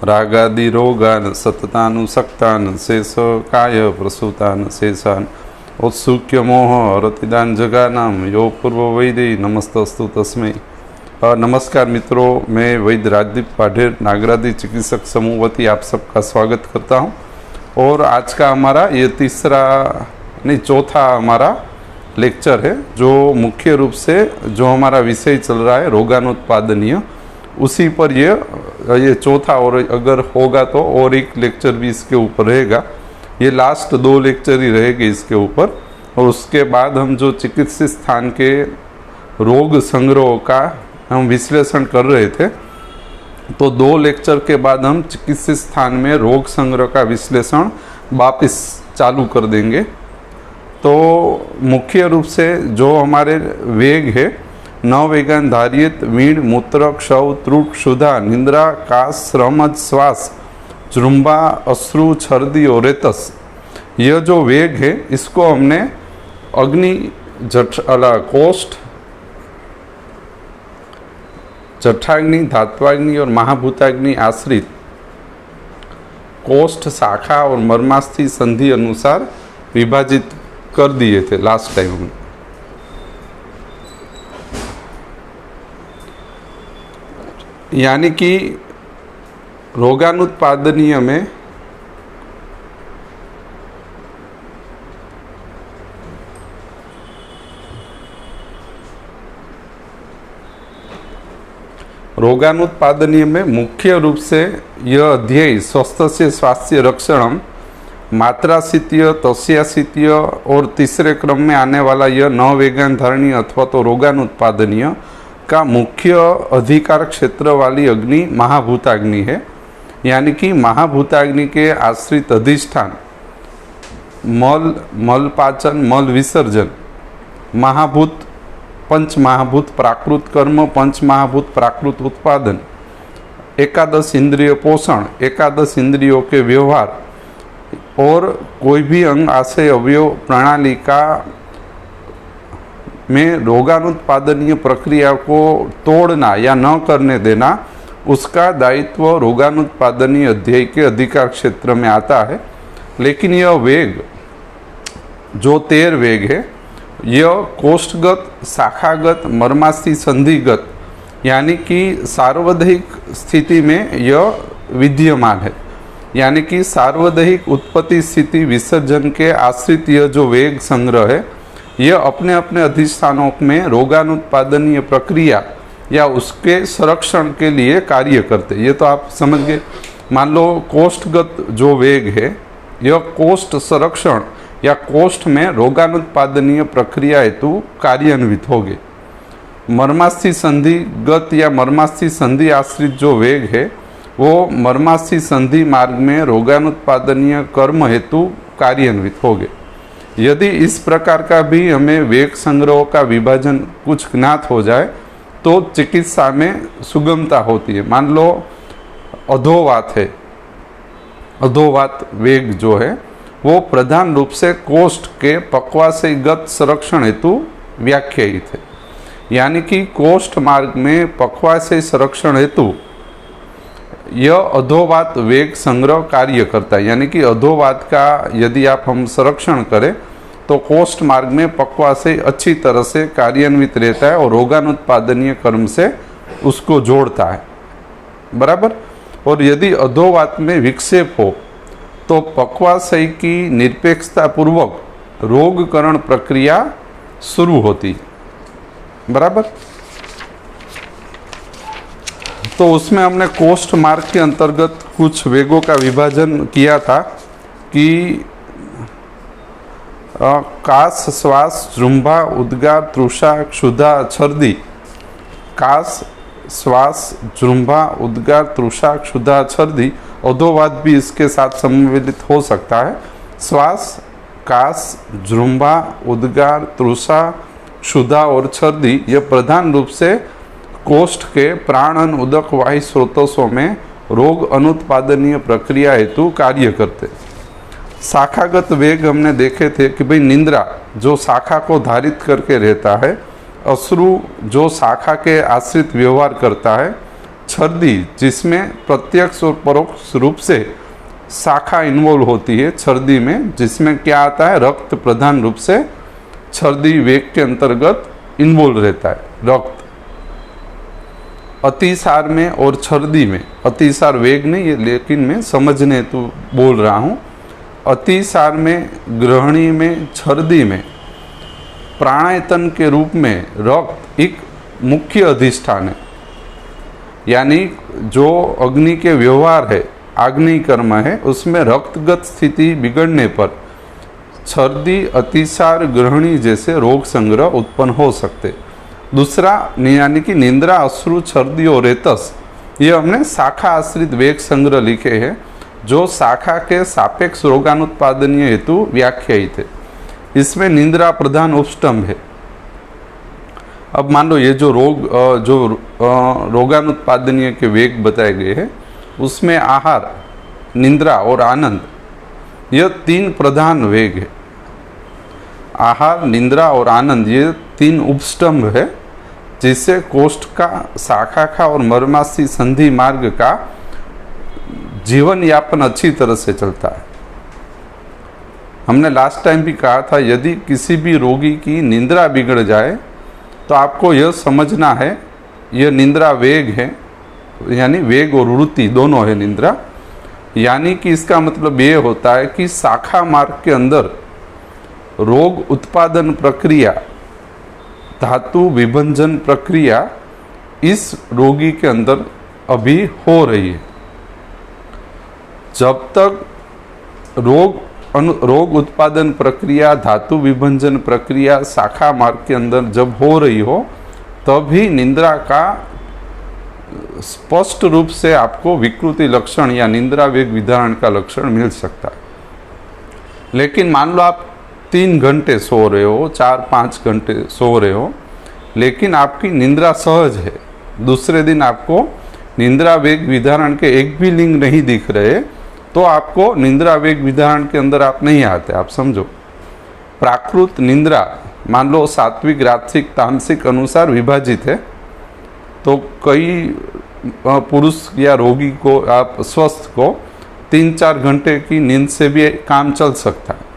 रागादि रोगान सततानुसक्तान शेष काय प्रसूतान शेषान औत्सुक्य मोह रतिदान जगानाम यो पूर्व वैदे नमस्तस्तु तस्मै। नमस्कार मित्रों, मैं वैद्य राजदीप पाढेर नागरादी चिकित्सक समूह वती आप सबका स्वागत करता हूं। और आज का हमारा ये चौथा हमारा लेक्चर है, जो मुख्य रूप से जो हमारा विषय चल रहा है रोगानुत्पादनीय, उसी पर ये चौथा, और अगर होगा तो और एक लेक्चर भी इसके ऊपर रहेगा। ये लास्ट 2 लेक्चर ही रहेंगे इसके ऊपर। और उसके बाद हम जो चिकित्सीय स्थान के रोग संग्रह का हम विश्लेषण कर रहे थे, तो 2 लेक्चर के बाद हम चिकित्सीय स्थान में रोग संग्रह का विश्लेषण वापस चालू कर देंगे। तो मुख्य रूप से जो हमारे वेग है, नवेगान धारित वीण मूत्र क्षव त्रुट क्षुधा निंद्रा काश श्रमज श्वास जृंभा अश्रु छर्दी और रेतस, यह जो वेग है इसको हमने अग्नि कोष्ठ जठाग्नि धात्वाग्नि और महाभूताग्नि आश्रित कोष्ठ शाखा और मर्मास्थि संधि अनुसार विभाजित कर दिए थे लास्ट टाइम में। यानी कि रोगानुत्पादनीय में मुख्य रूप से यह अध्याय स्वस्थ से स्वास्थ्य रक्षणम, मात्राशीतीय तस्याशीतीय और तीसरे क्रम में आने वाला यह नवेगान धारणीय अथवा तो रोगानुत्पादनीय का मुख्य अधिकार क्षेत्र वाली अग्नि महाभूताग्नि है। यानी कि महाभूताग्नि के आश्रित अधिष्ठान मल पाचन मल विसर्जन, महाभूत पंच महाभूत प्राकृत कर्म, पंच महाभूत प्राकृत उत्पादन, एकादश इंद्रिय पोषण, एकादश इंद्रियों के व्यवहार और कोई भी अंग आशय अवयव प्रणाली का में रोगानुत्पादनीय प्रक्रिया को तोड़ना या न करने देना, उसका दायित्व रोगानुत्पादनीय अध्याय के अधिकार क्षेत्र में आता है। लेकिन यह वेग जो 13 वेग है, यह कोष्ठगत शाखागत मर्मास्थि संधिगत यानी कि सार्वदेहिक स्थिति में यह विद्यमान है। यानी कि सार्वदेहिक उत्पत्ति स्थिति विसर्जन के आश्रित यह जो वेग संग्रह है, यह अपने अपने अधिष्ठानों में रोगानुत्पादनीय प्रक्रिया या उसके संरक्षण के लिए कार्य करते। ये तो आप समझ गए। मान लो कोष्ठगत जो वेग है, यह कोष्ठ संरक्षण या कोष्ठ में रोगानुत्पादनीय प्रक्रिया हेतु कार्यान्वित होंगे। मर्मास्थि संधिगत या मर्मास्थि संधि आश्रित जो वेग है, वो मर्मास्थि संधि मार्ग में रोगानुत्पादनीय कर्म हेतु कार्यान्वित होंगे। यदि इस प्रकार का भी हमें वेग संग्रह का विभाजन कुछ ज्ञात हो जाए तो चिकित्सा में सुगमता होती है। मान लो अधोवात है, अधोवात वेग जो है वो प्रधान रूप से कोष्ठ के पक्वाशयगत संरक्षण हेतु व्याख्यायित है। यानी कि कोष्ठ मार्ग में पक्वाशय संरक्षण हेतु यह अधोवात वेग संग्रह कार्य करता है। यानी कि अधोवात का यदि आप हम संरक्षण करें तो कोष्ठ मार्ग में पक्वाशय अच्छी तरह से कार्यान्वित रहता है और रोगानुत्पादनीय कर्म से उसको जोड़ता है, बराबर। और यदि अधोवात में विक्षेप हो तो पक्वाशय की निरपेक्षता पूर्वक रोगकरण प्रक्रिया शुरू होती, बराबर। तो उसमें हमने कोष्ठ मार्ग के अंतर्गत कुछ वेगों का विभाजन किया था कि काश श्वास जृंभा उद्गार तृषा क्षुधा छर्दी, काश श्वास जृंभा उद्गार तृषा क्षुधा छर्दी, अधोवात भी इसके साथ सम्मिलित हो सकता है। श्वास काश जृंभा उद्गार तृषा क्षुधा और छर्दी यह प्रधान रूप से कोष्ठ के प्राणन उदक वायु स्रोतों में रोग अनुत्पादनीय प्रक्रिया हेतु कार्य करते। शाखागत वेग हमने देखे थे कि भाई निंद्रा जो शाखा को धारित करके रहता है, अश्रु जो शाखा के आश्रित व्यवहार करता है, छर्दी जिसमें प्रत्यक्ष और परोक्ष रूप से शाखा इन्वॉल्व होती है छर्दी में, जिसमें क्या आता है, रक्त प्रधान रूप से छर्दी वेग के अंतर्गत इन्वॉल्व रहता है रक्त। अतिसार में और छर्दी में, अतिसार वेग नहीं है लेकिन मैं समझने हेतु बोल रहा हूँ, अतिसार में, ग्रहणी में, छर्दी में प्राणायतन के रूप में रक्त एक मुख्य अधिष्ठान है। यानी जो अग्नि के व्यवहार है, आग्नेय कर्म है, उसमें रक्तगत स्थिति बिगड़ने पर छर्दी, अतिसार, ग्रहणी जैसे रोग संग्रह उत्पन्न हो सकते। दूसरा यानी कि निंद्रा, अश्रु, छर्दी और रेतस, ये हमने शाखा आश्रित वेग संग्रह लिखे हैं जो शाखा के सापेक्ष रोगानुत्पादनीय हेतु व्याख्यायित है। इसमें निंद्रा प्रधान उपस्टम्भ है। अब मान लो ये जो रोगानुत्पादनीय के वेग बताए गए हैं उसमें आहार, निंद्रा और आनंद, यह 3 प्रधान वेग है। आहार, निंद्रा और आनंद ये 3 उपस्तंभ है जिससे कोष्ठ का, शाखा का और मर्माशी संधि मार्ग का जीवन यापन अच्छी तरह से चलता है। हमने लास्ट टाइम भी कहा था, यदि किसी भी रोगी की निंद्रा बिगड़ जाए तो आपको यह समझना है यह निंद्रा वेग है, यानी वेग और वृत्ति दोनों है निंद्रा। यानी कि इसका मतलब ये होता है कि शाखा मार्ग के अंदर रोग उत्पादन प्रक्रिया, धातु विभंजन प्रक्रिया इस रोगी के अंदर अभी हो रही है। जब तक रोग उत्पादन प्रक्रिया, धातु विभंजन प्रक्रिया शाखा मार्ग के अंदर जब हो रही हो तभी निंद्रा का स्पष्ट रूप से आपको विकृति लक्षण या निंद्रा वेग विधारण का लक्षण मिल सकता है। लेकिन मान लो आप 3 घंटे सो रहे हो, 4-5 घंटे सो रहे हो, लेकिन आपकी निंद्रा सहज है, दूसरे दिन आपको निंद्रा वेग विधारण के एक भी लिंग नहीं दिख रहे, तो आपको निंद्रा वेग विधारण के अंदर आप नहीं आते। आप समझो, प्राकृत निंद्रा मान लो सात्विक, राजसिक, तामसिक अनुसार विभाजित है, तो कई पुरुष या रोगी को, आप स्वस्थ को 3-4 घंटे की नींद से भी काम चल सकता है।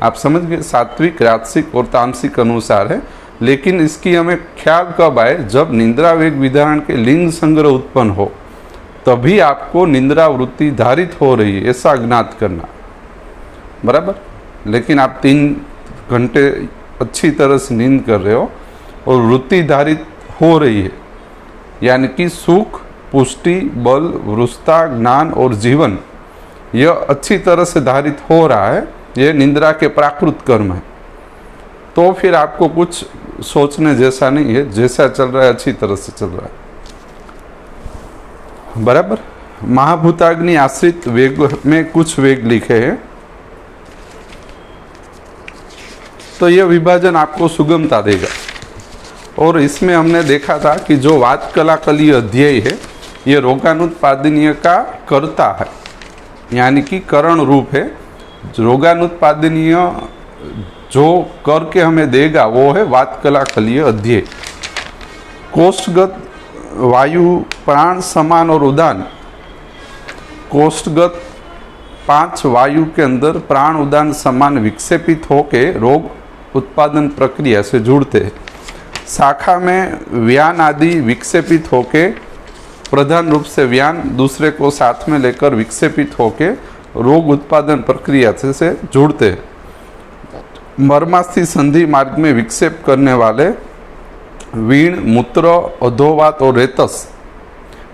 आप समझ गए, सात्विक, राजसिक और तामसिक अनुसार है। लेकिन इसकी हमें ख्याल कब आए, जब निंद्रा वेग विधारण के लिंग संग्रह उत्पन्न हो, तभी आपको निंद्रा वृत्ति धारित हो रही है ऐसा ज्ञात करना, बराबर। लेकिन आप 3 घंटे अच्छी तरह से नींद कर रहे हो और वृत्ति धारित हो रही है, यानी कि सुख, पुष्टि, बल, वृष्ता, ज्ञान और जीवन यह अच्छी तरह से धारित हो रहा है, यह निंद्रा के प्राकृत कर्म है। तो फिर आपको कुछ सोचने जैसा नहीं है, जैसा चल रहा है अच्छी तरह से चल रहा है, बराबर। महाभूताग्नि आश्रित वेग में कुछ वेग लिखे हैं, तो यह विभाजन आपको सुगमता देगा। और इसमें हमने देखा था कि जो वात कलाकलीय अध्याय है ये रोगानुत्पादनीय का कर्ता है, यानी कि करण रूप है। रोगानुत्पादनीय जो करके हमें देगा वो है वात कलाकलीय अध्याय। कोष्ठगत वायु, प्राण, समान और उदान, कोष्ठगत 5 वायु के अंदर प्राण, उदान, समान विक्षेपित होके रोग उत्पादन प्रक्रिया से जुड़ते हैं। शाखा में व्यान आदि विक्षेपित होके, प्रधान रूप से व्यान दूसरे को साथ में लेकर विक्षेपित होके रोग उत्पादन प्रक्रिया से जुड़ते हैं। मर्मास्थि संधि मार्ग में विक्षेप करने वाले वीण, मूत्र, अधोवात और रेतस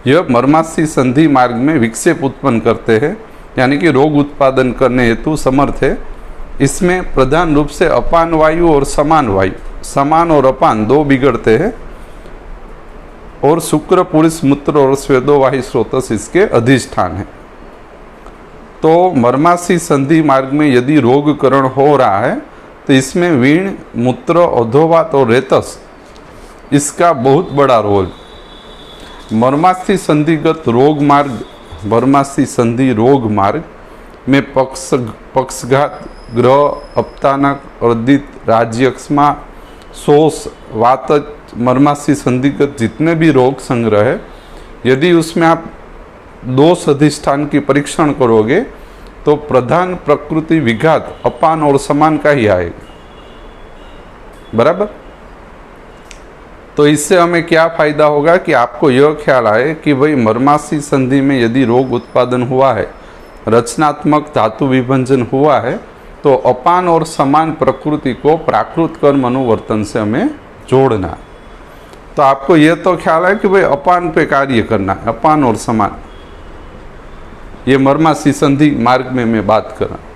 यह मर्मास्थि संधि मार्ग में विक्षेप उत्पन्न करते हैं, यानी कि रोग उत्पादन करने हेतु समर्थ है। इसमें प्रधान रूप से अपान वायु और समान वायु, समान और अपान 2 बिगड़ते हैं, और शुक्र, पुरुष, मूत्र और स्वेदोवाही स्रोतस इसके अधिष्ठान है। तो मर्मास्थि संधि मार्ग में यदि रोगकरण हो रहा है तो इसमें वीण, मूत्र, अधोवात और रेतस इसका बहुत बड़ा रोल। मर्मास्थि संधिगत रोग मार्ग, मर्मास्थि संधि रोग मार्ग में पक्षघात, ग्रह, अपतानक, अर्दित, राज्यक्षमा, शोष, वातज, मर्मास्थि संधिगत जितने भी रोग संग्रह है यदि उसमें आप दोष अधिष्ठान की परीक्षण करोगे तो प्रधान प्रकृति विघात अपान और समान का ही आएगा। बराबर। तो इससे हमें क्या फायदा होगा कि आपको यह ख्याल आए कि भाई मर्माशी संधि में यदि रोग उत्पादन हुआ है, रचनात्मक धातु विभंजन हुआ है, तो अपान और समान प्रकृति को प्राकृत कर्म अनुवर्तन से हमें जोड़ना है। तो आपको यह तो ख्याल है कि भाई अपान पे कार्य करना है, अपान और समान। ये मर्माशी संधि मार्ग में मैं बात कर रहा हूं।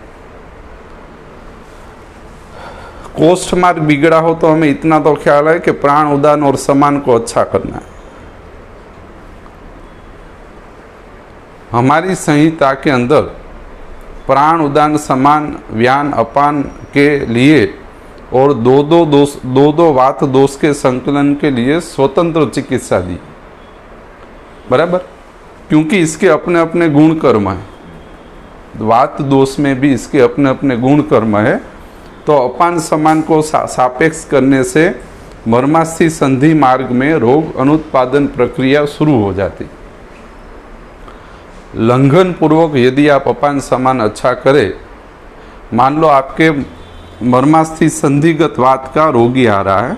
कोष्ठ मार्ग बिगड़ा हो तो हमें इतना तो ख्याल है कि प्राण उदान और समान को अच्छा करना है। हमारी संहिता के अंदर प्राण उदान समान व्यान अपान के लिए और दो दो वात दोष के संकलन के लिए स्वतंत्र चिकित्सा दी। बराबर। क्योंकि इसके अपने अपने गुण कर्म है। वात दोष में भी इसके अपने अपने गुण कर्म है। तो अपान समान को सापेक्ष करने से मर्माशी संधि मार्ग में रोग अनुत्पादन प्रक्रिया शुरू हो जाती। लंघन पूर्वक यदि आप अपान समान अच्छा करें, मान लो आपके मर्मास्थि संधिगत वात का रोगी आ रहा है,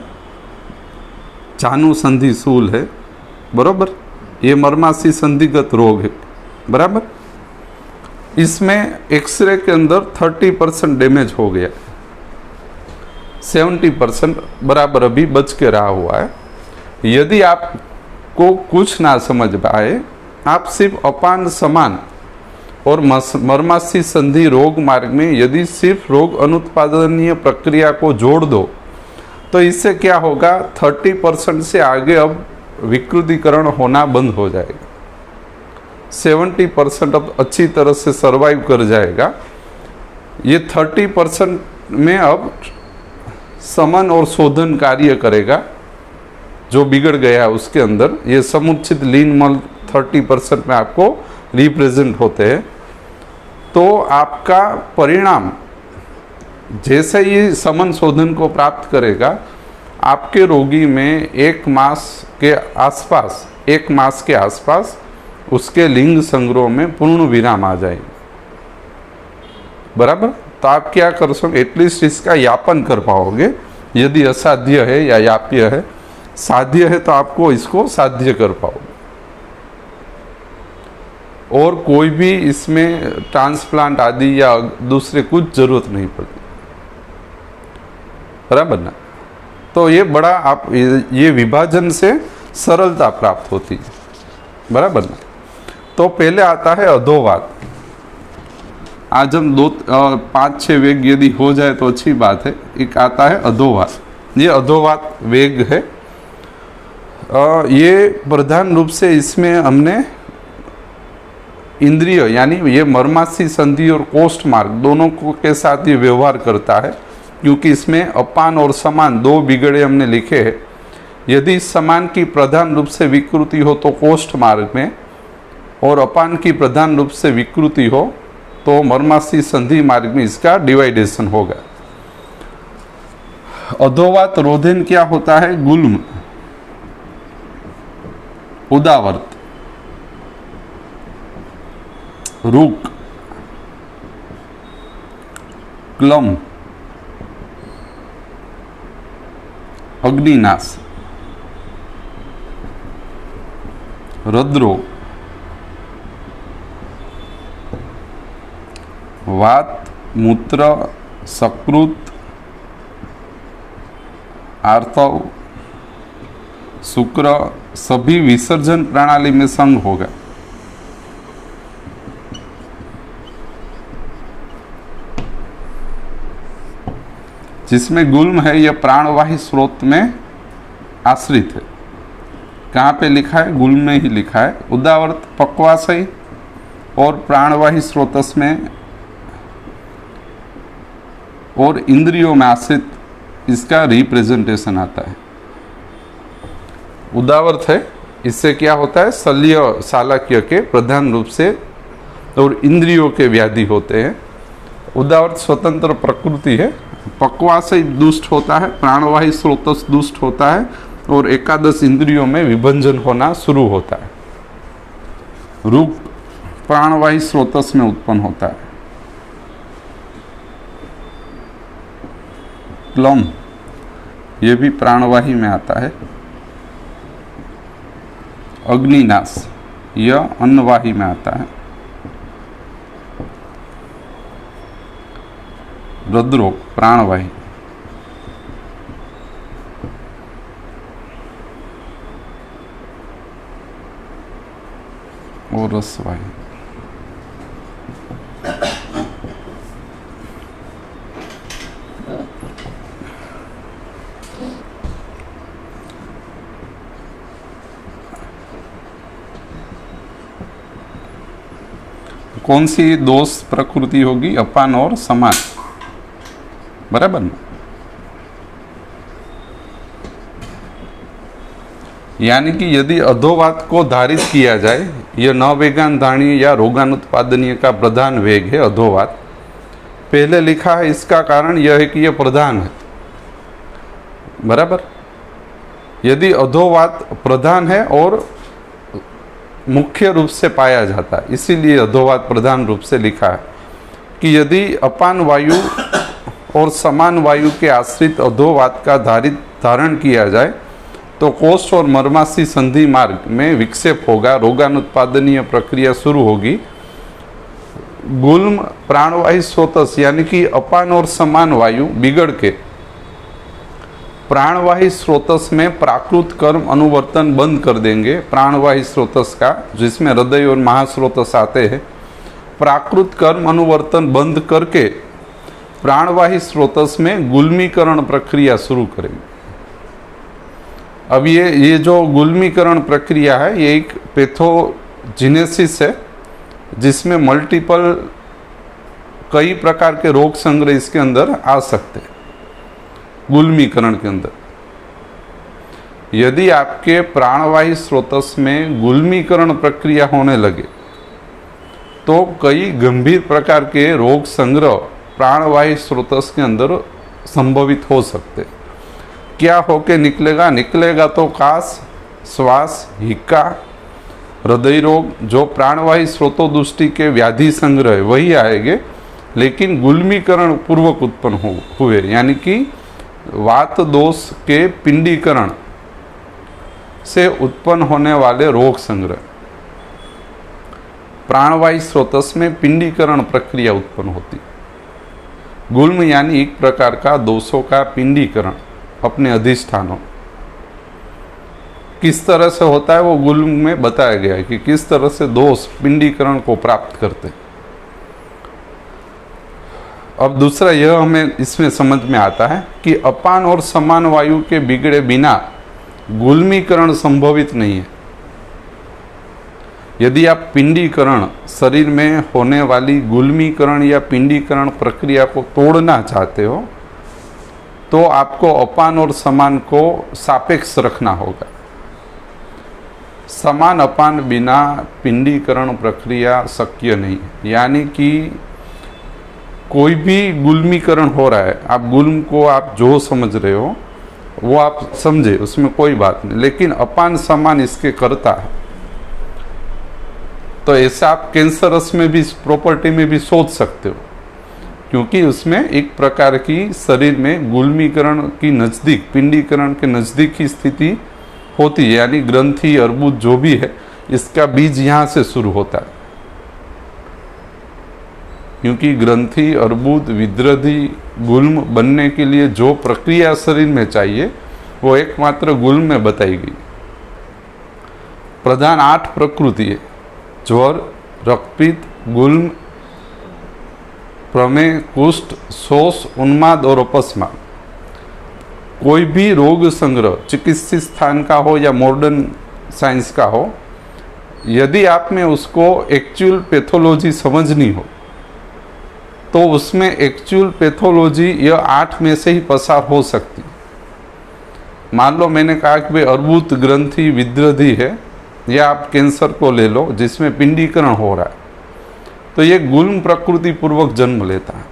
चानु संधि शूल है, बरोबर, ये मर्मास्थि संधिगत रोग है, बराबर। इसमें एक्सरे के अंदर 30% डैमेज हो गया, 70% बराबर अभी बच के रहा हुआ है। यदि आपको कुछ ना समझ पाए, आप सिर्फ अपान समान और मर्मास्थि संधि रोग मार्ग में यदि सिर्फ रोग अनुत्पादनीय प्रक्रिया को जोड़ दो, तो इससे क्या होगा, 30% से आगे अब विकृतिकरण होना बंद हो जाएगा। 70% अब अच्छी तरह से सरवाइव कर जाएगा। ये 30% में अब समन और शोधन कार्य करेगा। जो बिगड़ गया है उसके अंदर ये समुचित लीन मल 30% में आपको रिप्रेजेंट होते हैं। तो आपका परिणाम जैसे ही समन शोधन को प्राप्त करेगा, आपके रोगी में एक मास के आसपास उसके लिंग संग्रह में पूर्ण विराम आ जाएगी। बराबर। तो आप क्या कर सकते, एटलीस्ट इसका यापन कर पाओगे। यदि असाध्य है या याप्य है, साध्य है तो आपको इसको साध्य कर पाओगे। और कोई भी इसमें ट्रांसप्लांट आदि या दूसरे कुछ जरूरत नहीं पड़ती। बराबर ना। तो ये बड़ा आप ये विभाजन से सरलता प्राप्त होती है। बराबर ना। तो पहले आता है अधोवात। आज हम 5-6 वेग यदि हो जाए तो अच्छी बात है। एक आता है अधोवात। ये अधोवात वेग है। ये प्रधान रूप से इसमें हमने इंद्रिय यानी ये मर्मास्थि संधि और कोष्ठ मार्ग दोनों को के साथ ये व्यवहार करता है, क्योंकि इसमें अपान और समान दो बिगड़े हमने लिखे हैं। यदि समान की प्रधान रूप से विकृति हो तो कोष्ठ मार्ग में, और अपान की प्रधान रूप से विकृति हो तो मर्मास्थि संधि मार्ग में इसका डिवाइडेशन होगा। अधोवात रोधन क्या होता है, गुल्म, उदावर्त, रुक, क्लम, अग्निनाश, हृदरोग, वात, मूत्र, सकृत, आर्तव, शुक्र सभी विसर्जन प्रणाली में संग होगा। जिसमें गुल्म है यह प्राणवाही स्रोत में आश्रित है। कहाँ पे लिखा है, गुल्म में ही लिखा है। उदावर्त पक्वाशय और प्राणवाही स्रोतस में और इंद्रियों में आश्रित इसका रिप्रेजेंटेशन आता है। उदावर्त है, इससे क्या होता है, शल्य शालक्य के प्रधान रूप से और इंद्रियों के व्याधि होते हैं। उदावर्त स्वतंत्र प्रकृति है। पक्वाशय दुष्ट होता है, प्राणवाही स्रोतस दुष्ट होता है और एकादश इंद्रियों में विभंजन होना शुरू होता है। रूप प्राणवाही स्रोतस में उत्पन्न होता है। प्लम ये भी प्राणवाही में आता है। अग्निनाश यह अन्नवाही में आता है। हृदरोग प्राणवाही। और रसवाही। कौन सी दोष प्रकृति होगी? अपान और समान, बराबर ना? यानी कि यदि अधोवात को धारित किया जाए, यह न वेगान धारणीय या रोगानुत्पादनीय का प्रधान वेग है अधोवात। पहले लिखा है, इसका कारण यह है कि यह प्रधान है, बराबर। यदि अधोवात प्रधान है और मुख्य रूप से पाया जाता है, इसीलिए अधोवात प्रधान रूप से लिखा है कि यदि अपान वायु और समान वायु के आश्रित अधोवात का धारण किया जाए तो कोष्ठ और मर्माशी संधि मार्ग में विक्षेप होगा, रोगानुत्पादनीय प्रक्रिया शुरू होगी। गुल्म प्राणवाही स्रोतस यानी कि अपान और समान वायु बिगड़ के प्राणवाही स्रोतस में प्राकृत कर्म अनुवर्तन बंद कर देंगे। प्राणवाही स्रोतस का, जिसमें हृदय और महास्रोतस आते हैं, प्राकृत कर्म अनुवर्तन बंद करके प्राणवाही स्रोतस में गुल्मीकरण प्रक्रिया शुरू करेंगे। अब ये जो गुल्मीकरण प्रक्रिया है, ये एक पैथोजिनेसिस है, जिसमें मल्टीपल कई प्रकार के रोग संग्रह इसके अंदर आ सकते हैं। गुल्मीकरण के अंदर यदि आपके प्राणवाही स्रोतस में गुल्मीकरण प्रक्रिया होने लगे तो कई गंभीर प्रकार के रोग संग्रह प्राणवाही स्रोतस के अंदर संभवित हो सकते। क्या होके निकलेगा तो काश, श्वास, हिक्का, हृदय रोग, जो प्राणवाही स्रोतों दृष्टि के व्याधि संग्रह वही आएंगे, लेकिन गुल्मीकरण पूर्वक उत्पन्न हुए, यानी कि वात दोष के पिंडीकरण से उत्पन्न होने वाले रोग संग्रह। प्राणवायु स्रोतस में पिंडीकरण प्रक्रिया उत्पन्न होती। गुल्म यानी एक प्रकार का दोषों का पिंडीकरण अपने अधिष्ठानों। किस तरह से होता है वो गुल्म में बताया गया है कि किस तरह से दोष पिंडीकरण को प्राप्त करते। अब दूसरा यह हमें इसमें समझ में आता है कि अपान और समान वायु के बिगड़े बिना गुल्मीकरण संभवित नहीं है। यदि आप पिंडीकरण, शरीर में होने वाली गुल्मीकरण या पिंडीकरण प्रक्रिया को तोड़ना चाहते हो तो आपको अपान और समान को सापेक्ष रखना होगा। समान अपान बिना पिंडीकरण प्रक्रिया शक्य नहीं है। यानी कि कोई भी गुल्मीकरण हो रहा है, आप गुल्म को आप जो समझ रहे हो वो आप समझे, उसमें कोई बात नहीं, लेकिन अपान समान इसके करता है। तो ऐसा आप कैंसरस में भी, प्रॉपर्टी में भी सोच सकते हो, क्योंकि उसमें एक प्रकार की शरीर में गुल्मीकरण की नज़दीक, पिंडीकरण के नज़दीक की स्थिति होती है। यानी ग्रंथि, अर्बुद जो भी है, इसका बीज यहाँ से शुरू होता है। क्योंकि ग्रंथि, अर्बुद, विद्रधि, गुल्म बनने के लिए जो प्रक्रिया शरीर में चाहिए वो एकमात्र गुल्म में बताई गई। प्रधान 8 प्रकृति है: ज्वर, रक्तपित्त, गुल्म, प्रमेह, कुष्ठ, शोष, उन्माद और अपस्मार। कोई भी रोग संग्रह चिकित्सीय स्थान का हो या मॉडर्न साइंस का हो, यदि आप में उसको एक्चुअल पैथोलॉजी समझनी हो तो उसमें एक्चुअल पैथोलॉजी यह 8 में से ही पसार हो सकती। मान लो मैंने कहा कि भाई अर्बुद, ग्रंथि, विद्रधि है, या आप कैंसर को ले लो जिसमें पिंडीकरण हो रहा है, तो ये गुल्म प्रकृति पूर्वक जन्म लेता है।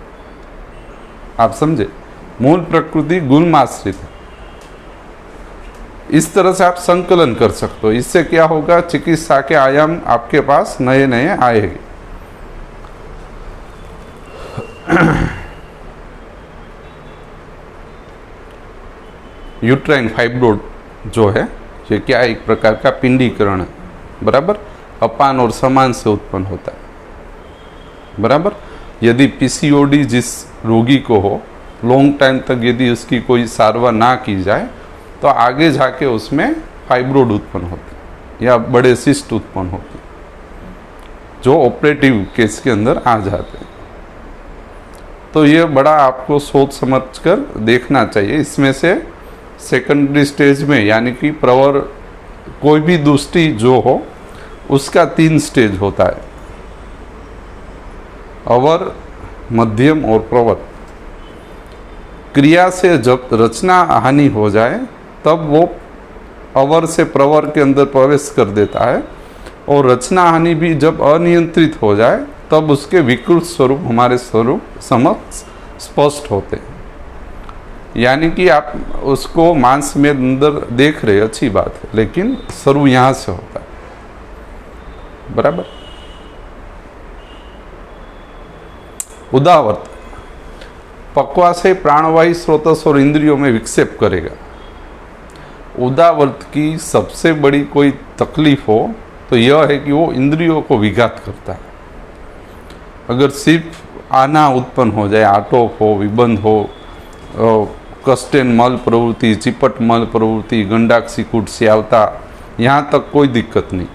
आप समझे, मूल प्रकृति गुल्म आश्रित है। इस तरह से आप संकलन कर सकते हो। इससे क्या होगा, चिकित्सा के आयाम आपके पास नए नए आएंगे। यूट्राइन फाइब्रोड जो है ये क्या है, एक प्रकार का पिंडीकरण है, बराबर, अपान और समान से उत्पन्न होता है, बराबर। यदि पीसीओडी जिस रोगी को हो, लॉन्ग टाइम तक यदि उसकी कोई सारवार ना की जाए तो आगे जाके उसमें फाइब्रोड उत्पन्न होते हैं या बड़े सिस्ट उत्पन्न होते हैं जो ऑपरेटिव केस के अंदर आ जाते हैं। तो ये बड़ा आपको सोच समझ कर देखना चाहिए। इसमें से सेकेंडरी स्टेज में यानी कि प्रवर कोई भी दूसरी जो हो उसका 3 स्टेज होता है, अवर, मध्यम और प्रवर। क्रिया से जब रचना हानि हो जाए तब वो अवर से प्रवर के अंदर प्रवेश कर देता है, और रचना हानि भी जब अनियंत्रित हो जाए तब उसके विकृत स्वरूप हमारे स्वरूप समक्ष स्पष्ट होते हैं। यानी कि आप उसको मांस में अंदर देख रहे, अच्छी बात है, लेकिन स्वरूप यहाँ से होता है, बराबर। उदावर्त पक्वाशय प्राणवायु स्रोतस और इंद्रियों में विक्षेप करेगा। उदावर्त की सबसे बड़ी कोई तकलीफ हो तो यह है कि वो इंद्रियों को विघात करता है। अगर सिर्फ आना उत्पन्न हो जाए, आटोप हो, विबंध हो, कस्टेन मल प्रवृत्ति, चिपट मल प्रवृत्ति, गंडाक्षी कूट से आवता, यहाँ तक कोई दिक्कत नहीं।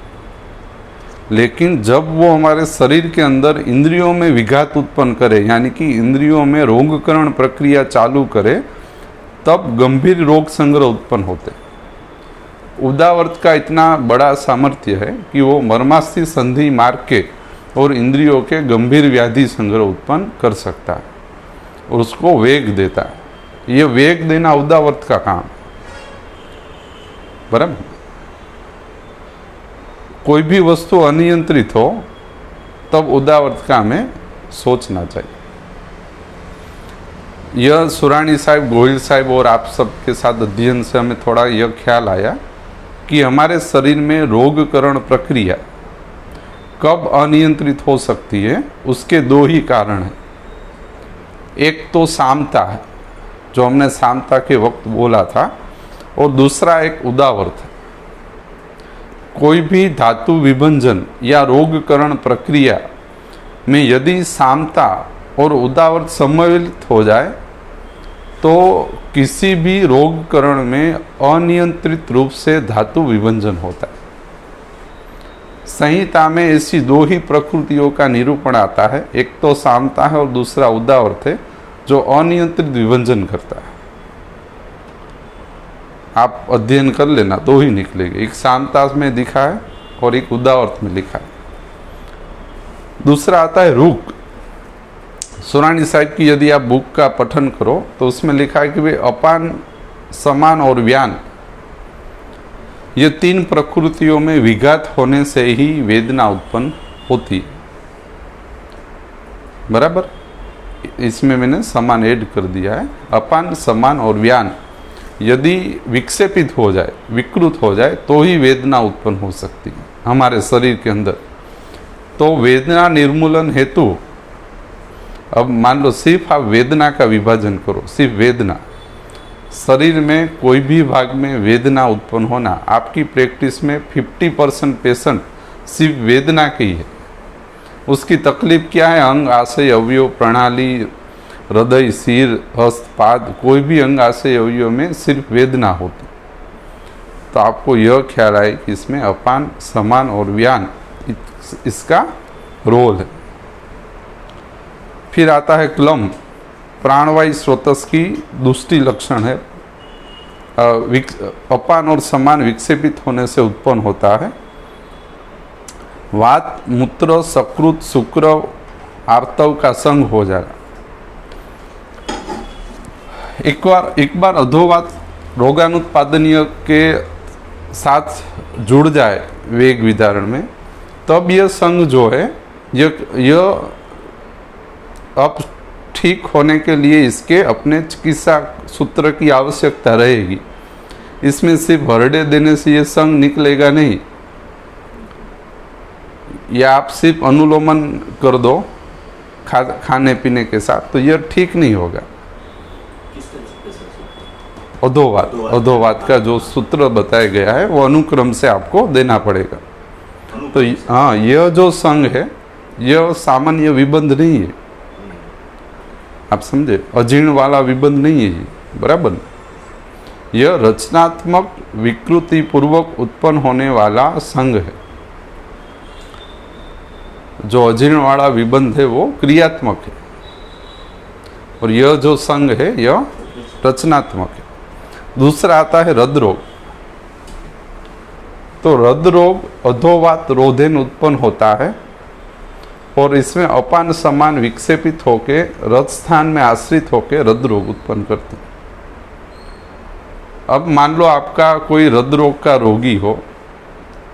लेकिन जब वो हमारे शरीर के अंदर इंद्रियों में विघात उत्पन्न करे, यानी कि इंद्रियों में रोगकरण प्रक्रिया चालू करे, तब गंभीर रोग संग्रह उत्पन्न होते। उदावर्त का इतना बड़ा सामर्थ्य है कि वो मर्मास्थि संधि मार्ग के और इंद्रियों के गंभीर व्याधि संग्रह उत्पन्न कर सकता है और उसको वेग देता है। ये वेग देना उदावर्त का काम, बराबर। कोई भी वस्तु अनियंत्रित हो तब उदावर्त का हमें सोचना चाहिए। यह सुरानी साहब, गोहिल साहब और आप सबके साथ अध्ययन से हमें थोड़ा यह ख्याल आया कि हमारे शरीर में रोगकरण प्रक्रिया कब अनियंत्रित हो सकती है। उसके 2 ही कारण हैं। एक तो सामता है, जो हमने सामता के वक्त बोला था, और दूसरा एक उदावर्त है। कोई भी धातु विभंजन या रोगकरण प्रक्रिया में यदि सामता और उदावर्त सम्मिलित हो जाए तो किसी भी रोगकरण में अनियंत्रित रूप से धातु विभंजन होता है। संहिता में ऐसी 2 ही प्रकृतियों का निरूपण आता है, एक तो सामता है और दूसरा उदावर्त है जो अनियंत्रित विभंजन करता है। आप अध्ययन कर लेना, 2 ही निकलेंगे, एक सामता में लिखा है और एक उदावर्त में लिखा है। दूसरा आता है रूक। सुरानी साहब की यदि आप बुक का पठन करो तो उसमें लिखा है कि वे अपान, समान और व्यान, ये 3 प्रकृतियों में विघात होने से ही वेदना उत्पन्न होती है, बराबर। इसमें मैंने समान ऐड कर दिया है। अपान, समान और व्यान यदि विक्षेपित हो जाए, विकृत हो जाए तो ही वेदना उत्पन्न हो सकती है हमारे शरीर के अंदर। तो वेदना निर्मूलन हेतु, अब मान लो सिर्फ आप वेदना का विभाजन करो, सिर्फ वेदना, शरीर में कोई भी भाग में वेदना उत्पन्न होना, आपकी प्रैक्टिस में 50% पेशेंट सिर्फ वेदना की है। उसकी तकलीफ क्या है, अंग, आशय, अवयव, प्रणाली, हृदय, सिर, हस्त, पाद, कोई भी अंग, आशय, अवयव में सिर्फ वेदना होती। तो आपको यह ख्याल आए कि इसमें अपान, समान और व्यान इसका रोल है। फिर आता है क्लम, प्राणवायु स्रोतस की दूसरी लक्षण है। अपान और समान विक्षेपित होने से उत्पन्न होता है। वात, मूत्र, सकृत, शुक्र, आर्तव का संग हो जाएगा। एक बार अधोवात रोगानुत्पादनीय के साथ जुड़ जाए वेग विदारण में, तब यह संग जो है यह अब ठीक होने के लिए इसके अपने चिकित्सा सूत्र की आवश्यकता रहेगी। इसमें सिर्फ हरडे देने से ये संग निकलेगा नहीं, या आप सिर्फ अनुलोमन कर दो खाने पीने के साथ, तो यह ठीक नहीं होगा। अधोवात का जो सूत्र बताया गया है वो अनुक्रम से आपको देना पड़ेगा। तो हाँ, यह जो संग है यह सामान्य विबंध नहीं है, आप समझे, अजीर्ण वाला विबंध नहीं है ये, बराबर। यह रचनात्मक विकृति पूर्वक उत्पन्न होने वाला संग है। जो अजीर्ण वाला विबंध है वो क्रियात्मक है, और यह जो संग है यह रचनात्मक है। दूसरा आता है हृदरोग। तो हृदरोग अधोवात रोधेन उत्पन्न होता है, और इसमें अपान समान विक्षेपित होकर रथ स्थान में आश्रित होकर हृदरोग उत्पन्न करते हैं। अब मान लो आपका कोई हृदरोग का रोगी हो,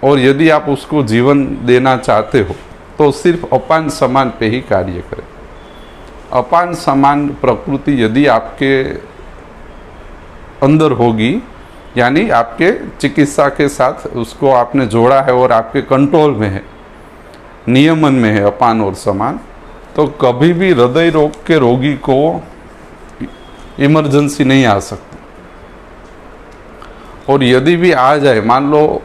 और यदि आप उसको जीवन देना चाहते हो तो सिर्फ अपान समान पे ही कार्य करें। अपान समान प्रकृति यदि आपके अंदर होगी, यानी आपके चिकित्सा के साथ उसको आपने जोड़ा है और आपके कंट्रोल में है, नियमन में है अपान और समान, तो कभी भी हृदय रोग के रोगी को इमरजेंसी नहीं आ सकती। और यदि भी आ जाए, मान लो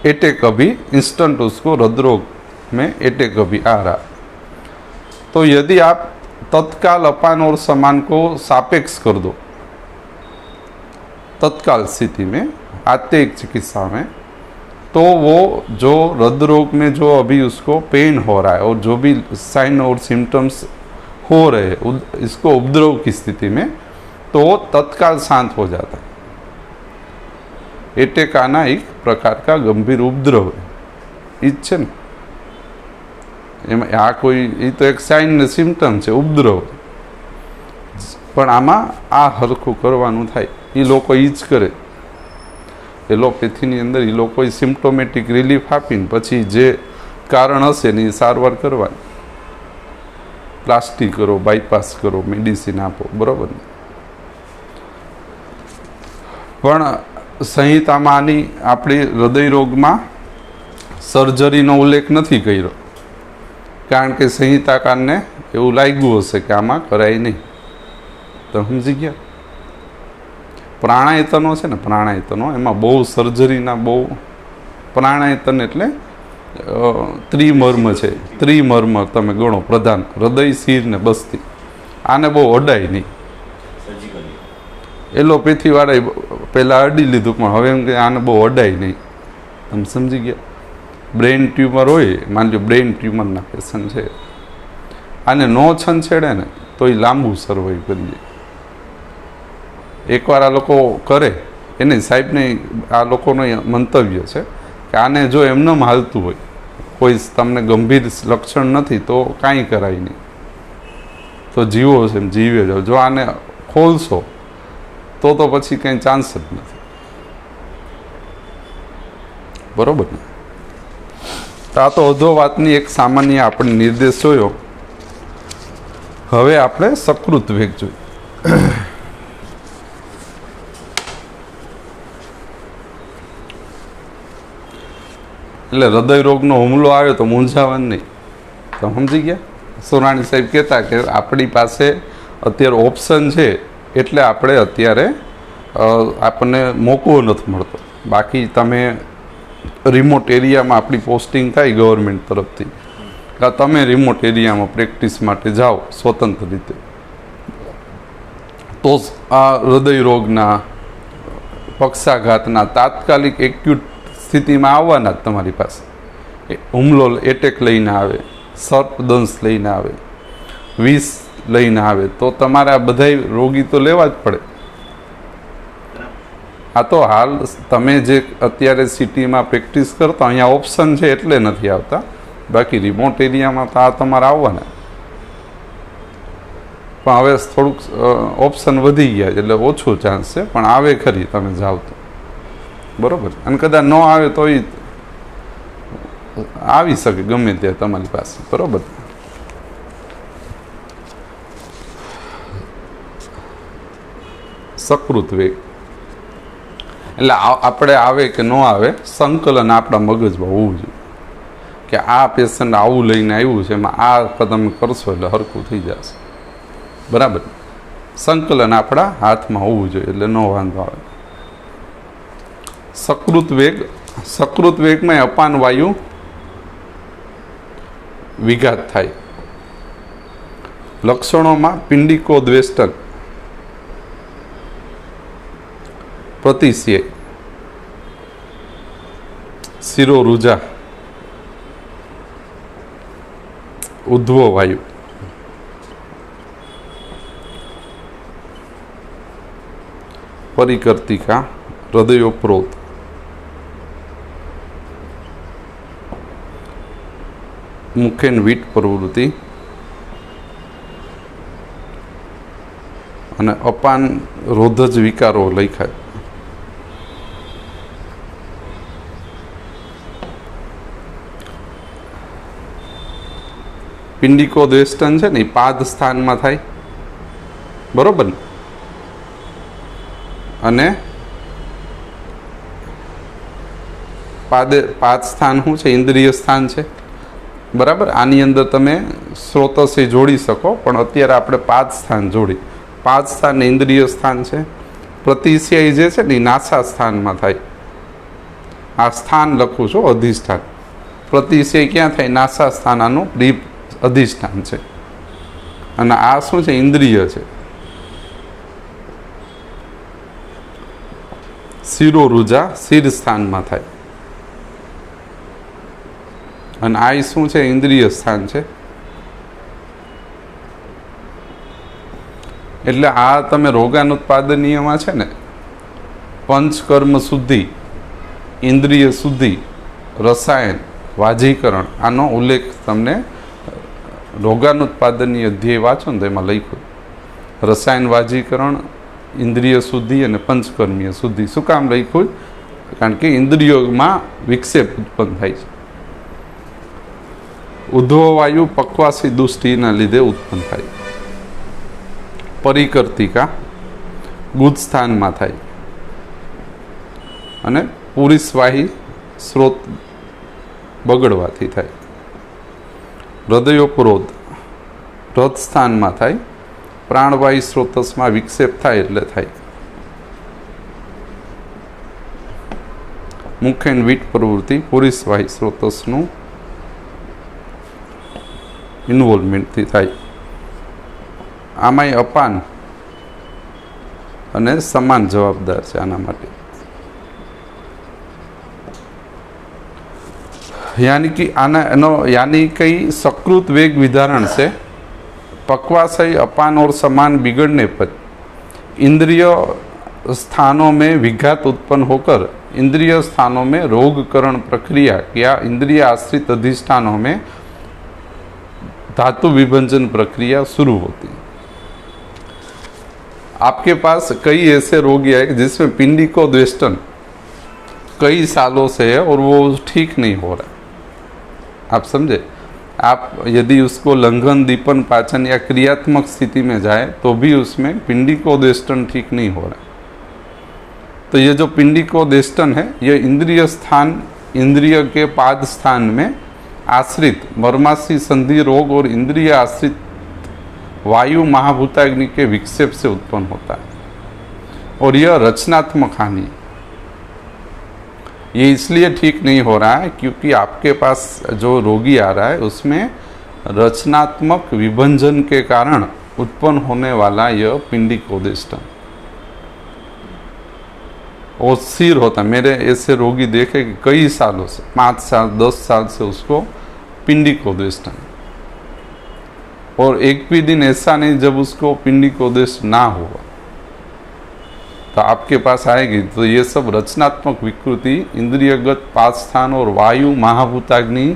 अटैक अभी इंस्टेंट उसको हृदरोग में अटैक अभी आ रहा, तो यदि आप तत्काल अपान और समान को सापेक्ष कर दो तत्काल स्थिति में, आत्तिक चिकित्सा में, तो वो जो हृदरोग में जो अभी उसको पेन हो रहा है और जो भी साइन और सिम्टम्स हो रहे हैं इसको उपद्रव की स्थिति में, तो वो तत्काल शांत हो जाता है। अटैक आना एक प्रकार का गंभीर उपद्रव है, ઈજ ને એમાં આ કોઈ એ તો એક સાઇન ને સિમ્ટમ છે ઉપદ્રવ, પણ આમાં આ હરખું કરવાનું થાય એ લોકો ઈ જ કરે। એલોપેથીની અંદર એ લોકોએ સિમ્પ્ટોમેટિક રિલીફ આપીને પછી જે કારણ હશે એની સારવાર કરવાની, પ્લાસ્ટિક કરો, બાયપાસ કરો, મેડિસિન આપો, બરાબર ને। પણ સંહિતામાં આની આપણી હૃદય રોગમાં સર્જરીનો ઉલ્લેખ નથી કર્યો, કારણ કે સંહિતાકારને એવું લાગ્યું હશે કે આમાં કરાય નહીં। તો સમજી ગયા? પ્રાણાયતનો છે ને, પ્રાણાયતનો એમાં બહુ સર્જરીના બહુ, પ્રાણાયતન એટલે ત્રિમર્મ છે, ત્રિમર્મ તમે ગણો પ્રધાન, હૃદય, શિર ને બસ્તી, આને બહુ અડાય નહીં। એલોપેથી વાળા પહેલાં અડી લીધું, પણ હવે એમ કે આને બહુ અડાય નહીં, તમે સમજી ગયા? બ્રેઇન ટ્યુમર હોય, માની લો બ્રેઇન ટ્યુમરના પેશન્ટ છે, આને નો છંછેડે ને તો એ લાંબુ સર્વાઈવ કરી જાય। એકવાર આ લોકો કરે, એને સાહેબને આ લોકોનો મંતવ્ય છે કે આને જો એમનેમ હાલતું હોય, કોઈ તમને ગંભીર લક્ષણ નથી તો કાંઈ કરાય નહીં, તો જીવો છે એમ જીવે જાઓ। જો આને ખોલશો તો પછી કંઈ ચાન્સ જ નથી, બરોબર ને? તો આ તો અધોવાતની એક સામાન્ય આપણે નિર્દેશ જોયો। હવે આપણે સકૃત વેગ જોઈએ। એટલે હૃદય રોગનો હુમલો આવ્યો તો મૂંઝાવાનું નહીં, તો સમજી ગયા? સોનાણી સાહેબ કહેતા કે આપણી પાસે અત્યારે ઓપ્શન છે એટલે આપણે અત્યારે આપણને મોકો નથી મળતો। બાકી તમે રિમોટ એરિયામાં આપણી પોસ્ટિંગ થાય ગવર્મેન્ટ તરફથી, તમે રિમોટ એરિયામાં પ્રેક્ટિસ માટે જાઓ સ્વતંત્ર રીતે, તો આ હૃદય રોગના, પક્ષાઘાતના તાત્કાલિક એક્યુટ સ્થિતિમાં આવવાના જ તમારી પાસે હુમલો, એટેક લઈને આવે, સર્પદંશ લઈને આવે, વિષ લઈને આવે, તો તમારે આ બધાય રોગી તો લેવા જ પડે। આ તો હાલ તમે જે અત્યારે સિટીમાં પ્રેક્ટિસ કરતા અહીંયા ઓપ્શન છે એટલે નથી આવતા, બાકી રિમોટ એરિયામાં તો આ તમારે આવવાના, પણ હવે થોડુંક ઓપ્શન વધી ગયા એટલે ઓછું ચાન્સ છે, પણ આવે ખરી તમે જાઓ તો, બરાબર। અને કદાચ ન આવે તો એ આવી શકે ગમે ત્યાં તમારી પાસે, બરાબર। સકૃત વેગ એટલે આપણે આવે કે ન આવે સંકલન આપણા મગજમાં હોવું જોઈએ કે આ પેશન્ટ આવું લઈને આવ્યું છે, એમાં આ તમે કરશો એટલે હરખું થઈ જશે. બરાબર, સંકલન આપણા હાથમાં હોવું જોઈએ એટલે ન વાંધો આવે. સકૃત વેગમાં અપાન વાયુ વિઘાત થાય. લક્ષણોમાં પિંડિકોદ્વેષ્ટન, પ્રતિશય, શિરોરુજા, ઉદ્ધવ વાયુ. પરિકર્તિકા, હૃદયોપરોધ, મુખેન વીટ પ્રવૃત્તિ અને અપાન રોધજ વિકારો લખાય. પિંડિકોદ્વેષ્ટન છે ને એ પાદ સ્થાનમાં થાય, બરોબર ને? અને પાદ સ્થાન શું છે? ઇન્દ્રિય સ્થાન છે, બરાબર. આની અંદર તમે સ્રોતસે જોડી શકો, પણ અત્યારે આપણે પાદ સ્થાન જોડી. પાદ સ્થાન ઇન્દ્રિય સ્થાન છે. પ્રતિશય જે છે ને એ નાસા સ્થાનમાં થાય. આ સ્થાન લખું છું, અધિષ્ઠાન. પ્રતિશય ક્યાં થાય? નાસા સ્થાન, આનું અધિષ્ઠાન છે. અને આ શું છે? ઇન્દ્રિય છે. શિરોરુજા શિર સ્થાનમાં થાય. અને આ શું છે? ઇન્દ્રિય સ્થાન છે. એટલે આ તમે રોગાનુત્પાદનીયમાં છે ને પંચકર્મ શુદ્ધિ, ઇન્દ્રિય શુદ્ધિ, રસાયણ, વાજીકરણ, આનો ઉલ્લેખ તમને રોગાનુત્પાદનીય અધ્યાય વાંચો ને તો એમાં લખ્યું. રસાયણ, વાજીકરણ, ઇન્દ્રિય શુદ્ધિ અને પંચકર્મીય શુદ્ધિ. શું કામ લખ્યું? કારણ કે ઇન્દ્રિયોમાં વિક્ષેપ ઉત્પન્ન થાય છે. ઉદ્ધવ વાયુ પક્વાસી દુષ્ટિના લીધે ઉત્પન્ન થાય. પરિકર્તિકા ગુદ સ્થાનમાં થાય અને પુરીસ્વાહી સ્ત્રોત બગડવાથી થાય. હૃદયોપરોધ હૃદ સ્થાનમાં થાય. પ્રાણવાયુ સ્ત્રોતસમાં વિક્ષેપ થાય એટલે થાય. મુખેન વીટ પ્રવૃત્તિ પુરીસ્વાહી સ્ત્રોતસનું ઇન્વોલ્વમેન્ટથી થાય. આમાંય અપાન અને સમાન જવાબદાર છે આના માટે. यानी कि यानी कई सकृत वेग विधारण से पक्वाशय अपान और समान बिगड़ने पर इंद्रिय स्थानों में विघात उत्पन्न होकर इंद्रिय स्थानों में रोगकरण प्रक्रिया या इंद्रिय आश्रित अधिष्ठानों में धातु विभंजन प्रक्रिया शुरू होती है. आपके पास कई ऐसे रोगी है जिसमें पिंडिकोद्वेष्टन कई सालों से है और वो ठीक नहीं हो रहा. आप समझे? आप यदि उसको लंघन, दीपन, पाचन या क्रियात्मक स्थिति में जाए तो भी उसमें पिंडिकोद्वेष्टन ठीक नहीं हो रहा. तो ये जो पिंडिकोद्वेष्टन है ये इंद्रिय स्थान, इंद्रिय के पाद स्थान में आश्रित मर्माशी संधि रोग और इंद्रिय आश्रित वायु महाभूताग्नि के विक्षेप से उत्पन्न होता है. और यह रचनात्मक हानि, ये इसलिए ठीक नहीं हो रहा है क्योंकि आपके पास जो रोगी आ रहा है उसमें रचनात्मक विभंजन के कारण उत्पन्न होने वाला यह पिंडिकोद्वेष्टन और स्थिर होता. मेरे ऐसे रोगी देखे कि कई सालों से, 5 साल 10 साल से उसको पिंडिकोद्वेष्टन, और एक भी दिन ऐसा नहीं जब उसको पिंडिकोद्वेष्ट ना हुआ. तो आपके पास आएगी तो ये सब रचनात्मक विकृति इंद्रियगत पाद स्थान और वायु महाभूताग्नि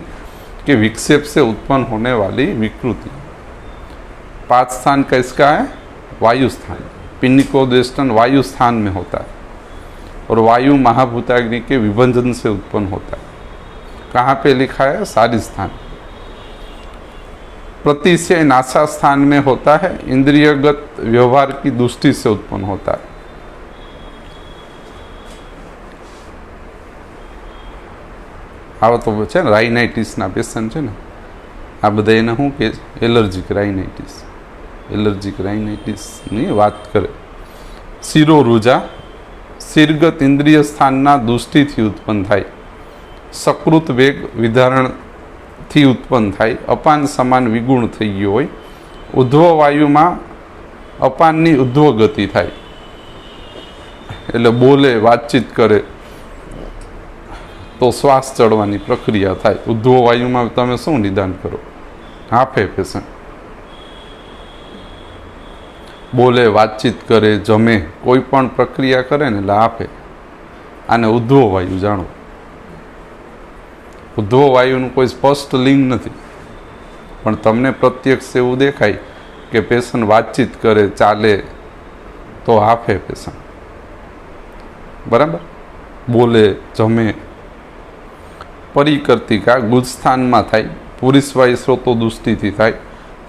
के विक्षेप से उत्पन्न होने वाली विकृति. पाद स्थान किसका है? वायु स्थान. पिंडिकोद्वेष्टन वायु स्थान में होता है और वायु महाभूताग्नि के विभंजन से उत्पन्न होता है. कहाँ पे लिखा है? सारी स्थान. प्रतिशय नासा स्थान में होता है. इंद्रियगत व्यवहार की दृष्टि से उत्पन्न होता है. આવા તો છે ને રાઇનાઇટિસના પેશન્ટ છે ને, આ બધા એને શું કહે છે? એલર્જીક રાઇનાઇટિસની વાત કરે. શિરોરુજા શીર્ગત ઇન્દ્રિય સ્થાનના દુષ્ટિથી ઉત્પન્ન થાય. સકૃત વેગ વિધારણથી ઉત્પન્ન થાય. અપાન સમાન વિગુણ થઈ ગયો હોય. ઉધ્વ વાયુમાં અપાનની ઉધ્વ ગતિ થાય, એટલે બોલે વાતચીત કરે તો શ્વાસ ચડવાની પ્રક્રિયા થાય. ઉધ્વ વાયુમાં તમે શું નિદાન કરો? હાફે પેશન્ટ બોલે વાતચીત કરે જમે કોઈ પણ પ્રક્રિયા કરે ને એટલે હાફે. આને ઉધ્વ વાયુ જાણો. ઉધ્વ વાયુનું કોઈ સ્પષ્ટ લિંગ નથી, પણ તમને પ્રત્યક્ષ એવું દેખાય કે પેશન્ટ વાતચીત કરે ચાલે તો હાફે પેશન્ટ. બરાબર? બોલે જમે. પરિકર્તિકા ગુજસ્થાનમાં થાય. પુરીશવાયુ સ્રોતો દુષ્ટિથી થાય.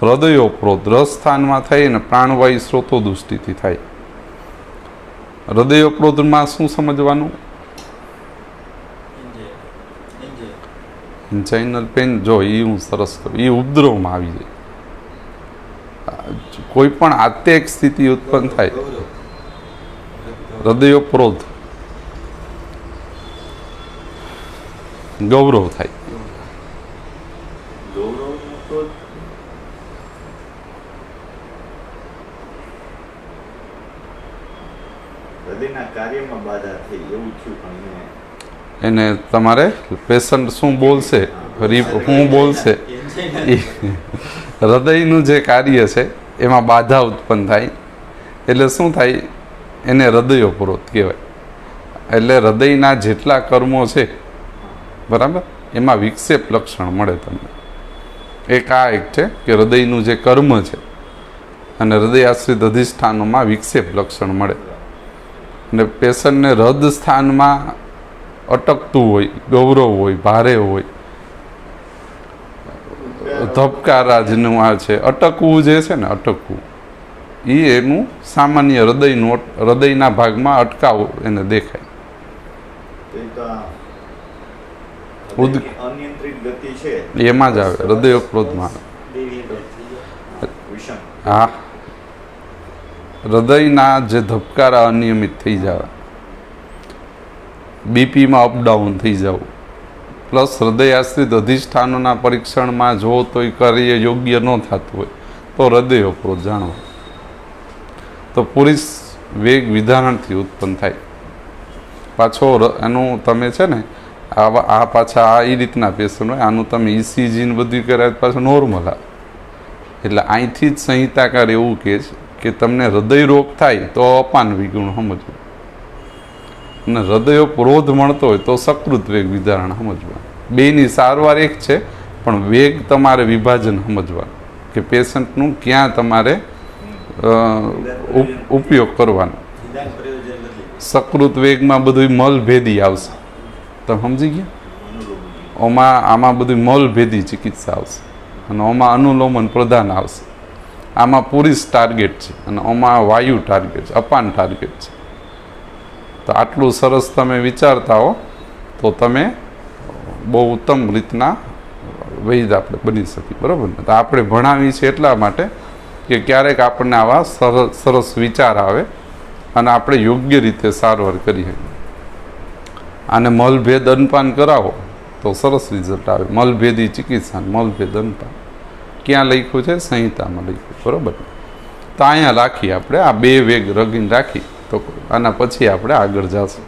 હૃદયોપરોધ રસસ્થાનમાં થાય અને પ્રાણવાયુ સ્રોતો દુષ્ટિથી થાય. હૃદયોપરોધમાં શું સમજવાનું? ઇન્જાઇનલ પેન, જો એ હું સરસ કરું, એ ઉપદ્રવમાં આવી જાય. કોઈ પણ આત્યક સ્થિતિ ઉત્પન્ન થાય, હૃદયોપરોધ, ગૌરવ થાય. એને તમારે પેશન્ટ શું બોલશે, શું બોલશે, હૃદયનું જે કાર્ય છે એમાં બાધા ઉત્પન્ન થાય, એટલે શું થાય? એને હૃદયોપરોધ કહેવાય. એટલે હૃદયના જેટલા કર્મો છે, બરાબર, એમાં વિક્ષેપ લક્ષણ મળે તમને. એક આ એક છે કે હૃદયનું જે કર્મ છે અને હૃદય આશ્રિત અધિષ્ઠાનોમાં વિક્ષેપ લક્ષણ મળે. અને પેશન્ટને હૃદ સ્થાનમાં અટકતું હોય, ગૌરવ હોય, ભારે હોય, ધબકારાજનું આ છે, અટકવું જે છે ને, અટકવું એ એનું સામાન્ય હૃદયનું, હૃદયના ભાગમાં અટકાવ એને દેખાય. એમાં જ આવે હૃદયોપરોધમાં. હા, હૃદયના જે ધબકારા અનિયમિત થઈ જાય, બીપીમાં અપડાઉન થઈ જવું, પ્લસ હૃદય આશ્રિત અધિષ્ઠાનોના પરીક્ષણમાં જો તો એ કાર્ય યોગ્ય ન થતું હોય તો હૃદયોપરોધ જાણવો. તો પુરુષ વેગ વિધારણથી ઉત્પન્ન થાય. પાછો એનું તમે છે ને આ પાછા આ એ રીતના પેશન્ટ હોય, આનું તમે ઇસીજી ને બધું કરાય પાછું નોર્મલ આવે. એટલે અહીંથી જ સંહિતાકાર એવું કહે છે કે તમને હૃદય રોગ થાય તો અપાન વિગુણ સમજવું, અને હૃદયોપરોધ મળતો હોય તો સકૃત વેગ વિધારણ સમજવા. બેની સારવાર એક છે, પણ વેગ તમારે વિભાજન સમજવાનું કે પેશન્ટનું ક્યાં તમારે ઉપયોગ કરવાનો. સકૃત વેગમાં બધું મલભેદી આવશે, તમે સમજી ગયા? આમાં બધું મલભેદી ચિકિત્સા આવશે, અને આમાં અનુલોમન પ્રધાન આવશે. આમાં પુરુષ ટાર્ગેટ છે અને આમાં વાયુ ટાર્ગેટ છે, અપાન ટાર્ગેટ છે. તો આટલું સરસ તમે વિચારતા હો તો તમે બહુ ઉત્તમ રીતના વૈદ આપણે બની શકીએ. બરાબર ને? તો આપણે ભણાવી છે એટલા માટે કે ક્યારેક આપણને આવા સરસ વિચાર આવે અને આપણે યોગ્ય રીતે સારવાર કરીએ. આને મલભેદ અન્નપાન કરાવો તો સરસ રિઝલ્ટ આવે. મલભેદી ચિકિત્સા, મલભેદ અન્નપાન ક્યાં લખ્યું છે? સંહિતામાં લખ્યું. બરાબર? તો અહીંયા રાખીએ આપણે, આ બે વેગ રગીને રાખી, તો આના પછી આપણે આગળ જશું.